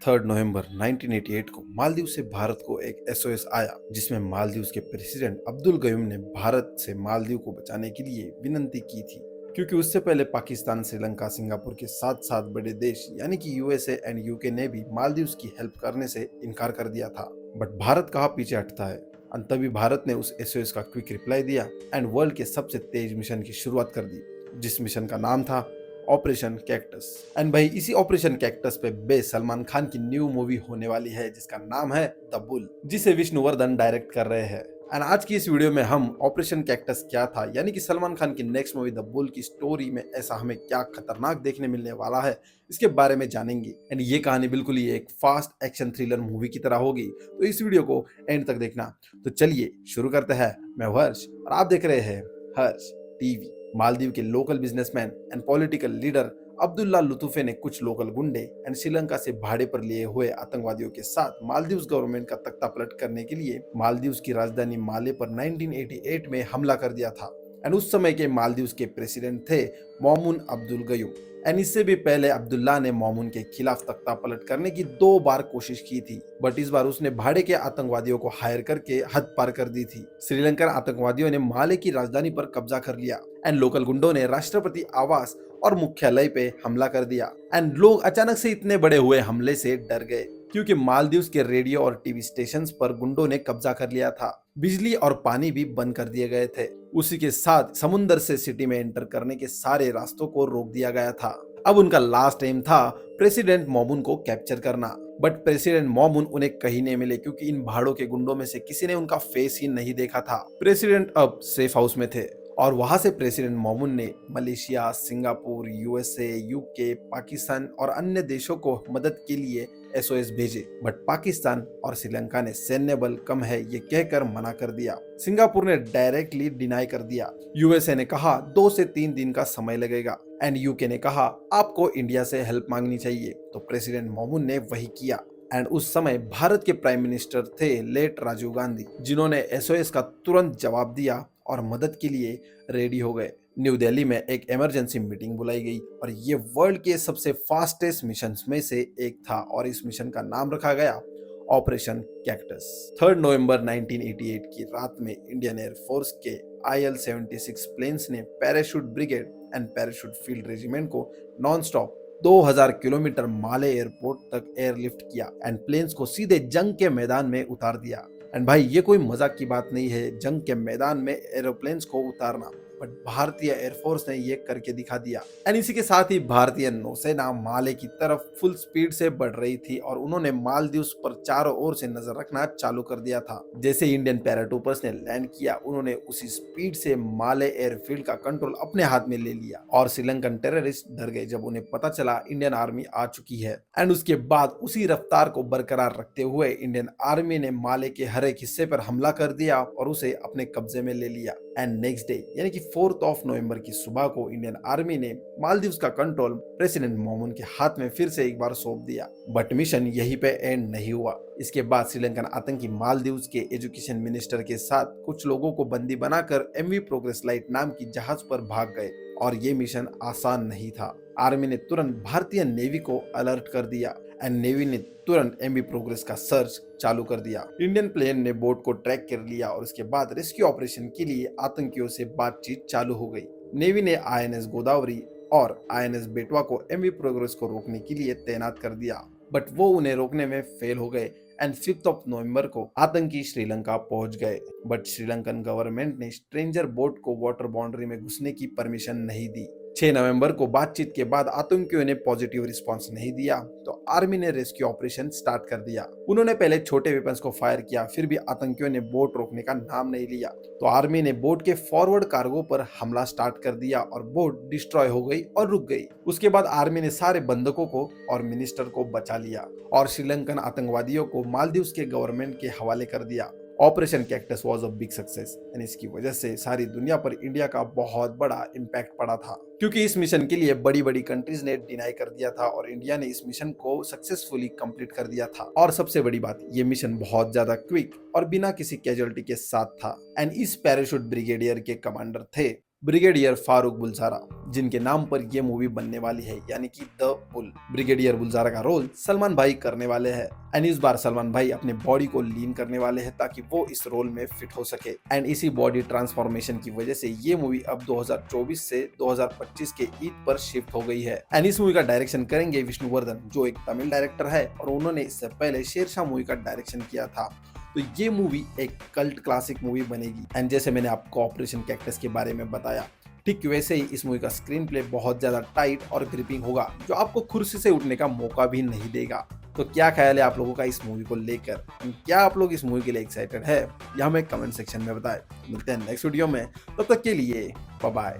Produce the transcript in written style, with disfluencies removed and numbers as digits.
3 नवंबर 1988 को मालदीव से भारत को एक एसओएस आया जिसमें मालदीव के प्रेसिडेंट अब्दुल गयूम ने भारत से मालदीव को बचाने के लिए विनती की थी, क्योंकि उससे पहले पाकिस्तान, श्रीलंका, सिंगापुर के साथ साथ बड़े देश यानी कि यूएसए एंड यूके ने भी मालदीव की हेल्प करने से इनकार कर दिया था। बट भारत कहाँ पीछे हटता है। और तभी भारत ने उस एसओएस का क्विक रिप्लाई दिया एंड वर्ल्ड के सबसे तेज मिशन की शुरुआत कर दी, जिस मिशन का नाम था ऑपरेशन कैक्टस। एंड भाई इसी ऑपरेशन कैक्टस पे बेस सलमान खान की न्यू मूवी होने वाली है जिसका नाम है द बुल, जिसे विष्णुवर्धन डायरेक्ट कर रहे हैं। एंड आज की इस वीडियो में हम ऑपरेशन कैक्टस क्या था यानी कि सलमान खान की नेक्स्ट मूवी द बुल की स्टोरी में ऐसा हमें क्या खतरनाक देखने मिलने वाला है इसके बारे में जानेंगे। एंड ये कहानी बिल्कुल ही एक फास्ट एक्शन थ्रिलर मूवी की तरह होगी, तो इस वीडियो को एंड तक देखना। तो चलिए शुरू करते हैं। मैं हर्ष और आप देख रहे हैं हर्ष टीवी। मालदीव के local businessman and political leader Abdulla Luthufee ने कुछ लोकल गुंडे एंड श्रीलंका से भाड़े पर लिए हुए आतंकवादियों के साथ मालदीव गवर्नमेंट का तख्ता पलट करने के लिए मालदीव की राजधानी माले पर 1988 में हमला कर दिया था। एंड उस समय के मालदीव के प्रेसिडेंट थे मोमुन अब्दुल गयूम। एंड इससे भी पहले अब्दुल्ला ने मोमुन के खिलाफ तख्ता पलट करने की 2 बार कोशिश की थी, बट इस बार उसने भाड़े के आतंकवादियों को हायर करके हद पार कर दी थी। श्रीलंकन आतंकवादियों ने माले की राजधानी पर कब्जा कर लिया एंड लोकल गुंडों ने राष्ट्रपति आवास और मुख्यालय पे हमला कर दिया। एंड लोग अचानक से इतने बड़े हुए हमले से डर गए, क्योंकि मालदीव के रेडियो और टीवी स्टेशन पर गुंडों ने कब्जा कर लिया था। बिजली और पानी भी बंद कर दिए गए थे। उसी के साथ समुंदर से सिटी में एंटर करने के सारे रास्तों को रोक दिया गया था। अब उनका लास्ट एम था प्रेसिडेंट मोमुन को कैप्चर करना, बट प्रेसिडेंट मोमुन उन्हें कहीं नहीं मिले, क्योंकि इन भाड़ों के गुंडों में से किसी ने उनका फेस ही नहीं देखा था। प्रेसिडेंट अब सेफ हाउस में थे और वहां से प्रेसिडेंट मोमुन ने Malaysia, Singapore, USA, UK, Pakistan और अन्य देशों को मदद के लिए एसओएस भेजे, बट पाकिस्तान और श्रीलंका ने सैन्य बल कम है ये कहकर मना कर दिया। सिंगापुर ने डायरेक्टली डिनाई कर दिया। यूएसए ने कहा 2 से 3 दिन का समय लगेगा एंड यूके ने कहा आपको इंडिया से हेल्प मांगनी चाहिए। तो प्रेसिडेंट मोमुन ने वही किया। एंड उस समय भारत के प्राइम मिनिस्टर थे लेट राजीव गांधी, जिन्होंने एसओएस का तुरंत जवाब दिया और मदद के लिए रेडी हो गए। न्यू दिल्ली में एक इमरजेंसी मीटिंग बुलाई गई और ये वर्ल्ड के सबसे फास्टेस्ट मिशन में से एक था और इस मिशन का नाम रखा गया ऑपरेशन कैक्टस। 3 नवंबर 1988 की रात में इंडियन एयरफोर्स के IL-76 प्लेन्स ने parachute brigade and parachute field regiment को नॉन स्टॉप 2000 किलोमीटर माले एयरपोर्ट तक एयरलिफ्ट किया एंड प्लेन्स को सीधे जंग के मैदान में उतार दिया। एंड भाई ये कोई मजाक की बात नहीं है जंग के मैदान में एरोप्लेन्स को उतारना, बट भारतीय एयरफोर्स ने ये करके दिखा दिया। एंड इसी के साथ ही भारतीय नौसेना माले की तरफ फुल स्पीड से बढ़ रही थी और उन्होंने मालदीव पर चारों ओर से नजर रखना चालू कर दिया था। जैसे इंडियन पैराट्रूपर्स ने लैंड किया, उन्होंने उसी स्पीड से माले एयरफील्ड का कंट्रोल अपने हाथ में ले लिया और श्रीलंकन टेररिस्ट डर गए जब उन्हें पता चला इंडियन आर्मी आ चुकी है। एंड उसके बाद उसी रफ्तार को बरकरार रखते हुए इंडियन आर्मी ने माले के हर एक हिस्से पर हमला कर दिया और उसे अपने कब्जे में ले लिया। एंड नेक्स्ट डे यानी कि 4 नवंबर की सुबह को इंडियन आर्मी ने मालदीव का कंट्रोल प्रेसिडेंट मोमुन के हाथ में फिर से एक बार सौंप दिया। बट मिशन यहीं पे एंड नहीं हुआ। इसके बाद श्रीलंकन आतंकी मालदीव के एजुकेशन मिनिस्टर के साथ कुछ लोगों को बंदी बनाकर MV प्रोग्रेस लाइट नाम की जहाज पर भाग गए और ये मिशन आसान नहीं था। आर्मी ने तुरंत भारतीय नेवी को अलर्ट कर दिया एंड नेवी ने तुरंत MV प्रोग्रेस का सर्च चालू कर दिया। इंडियन प्लेन ने बोट को ट्रैक कर लिया और उसके बाद रेस्क्यू ऑपरेशन के लिए आतंकियों से बातचीत चालू हो गई। नेवी ने INS गोदावरी और INS बेटवा को MV प्रोग्रेस को रोकने के लिए तैनात कर दिया, बट वो उन्हें रोकने में फेल हो गए एंड 5 नवंबर को आतंकी श्रीलंका पहुंच गए। बट श्रीलंकन गवर्नमेंट ने स्ट्रेंजर बोट को वाटर बाउंड्री में घुसने की परमिशन नहीं दी। 6 नवंबर को बातचीत के बाद आतंकियों ने पॉजिटिव रिस्पांस नहीं दिया, तो आर्मी ने रेस्क्यू ऑपरेशन स्टार्ट कर दिया। उन्होंने पहले छोटे वेपन्स को फायर किया, फिर भी आतंकियों ने बोट रोकने का नाम नहीं लिया, तो आर्मी ने बोट के फॉरवर्ड कार्गो पर हमला स्टार्ट कर दिया और बोट डिस्ट्रॉय हो गई और रुक गई। उसके बाद आर्मी ने सारे बंधकों को और मिनिस्टर को बचा लिया और श्रीलंकन आतंकवादियों को मालदीव के गवर्नमेंट के हवाले कर दिया। Operation cactus was a big success and इसकी वजह से सारी दुनिया पर इंडिया का बहुत बड़ा इम्पैक्ट पड़ा था, क्योंकि इस मिशन के लिए बड़ी बड़ी कंट्रीज ने डिनाई कर दिया था और इंडिया ने इस मिशन को सक्सेसफुली कंप्लीट कर दिया था। और सबसे बड़ी बात, ये मिशन बहुत ज्यादा क्विक और बिना किसी कैजुअलिटी के साथ था। एंड इस पैराशूट ब्रिगेडियर के कमांडर थे ब्रिगेडियर फारूक बुलसारा, जिनके नाम पर यह मूवी बनने वाली है, यानी कि द बुल। ब्रिगेडियर बुलसारा का रोल सलमान भाई करने वाले हैं एंड इस बार सलमान भाई अपने बॉडी को लीन करने वाले हैं ताकि वो इस रोल में फिट हो सके एंड इसी बॉडी ट्रांसफॉर्मेशन की वजह से ये मूवी अब 2024 से 2025 के ईद पर शिफ्ट हो गई है एंड इस मूवी का डायरेक्शन करेंगे विष्णुवर्धन, जो एक तमिल डायरेक्टर है और उन्होंने इससे पहले शेरशाह मूवी का डायरेक्शन किया था। तो ये मूवी एक कल्ट क्लासिक मूवी बनेगी एंड जैसे मैंने आपको ऑपरेशन कैक्टस के बारे में बताया, ठीक वैसे ही इस मूवी का स्क्रीन प्ले बहुत ज्यादा टाइट और ग्रिपिंग होगा, जो आपको कुर्सी से उठने का मौका भी नहीं देगा। तो क्या ख्याल है आप लोगों का इस मूवी को लेकर? क्या आप लोग इस मूवी के लिए एक्साइटेड है? यह हमें कमेंट सेक्शन में बताएं। मिलते हैं नेक्स्ट वीडियो में, तब तक के लिए बाय बाय।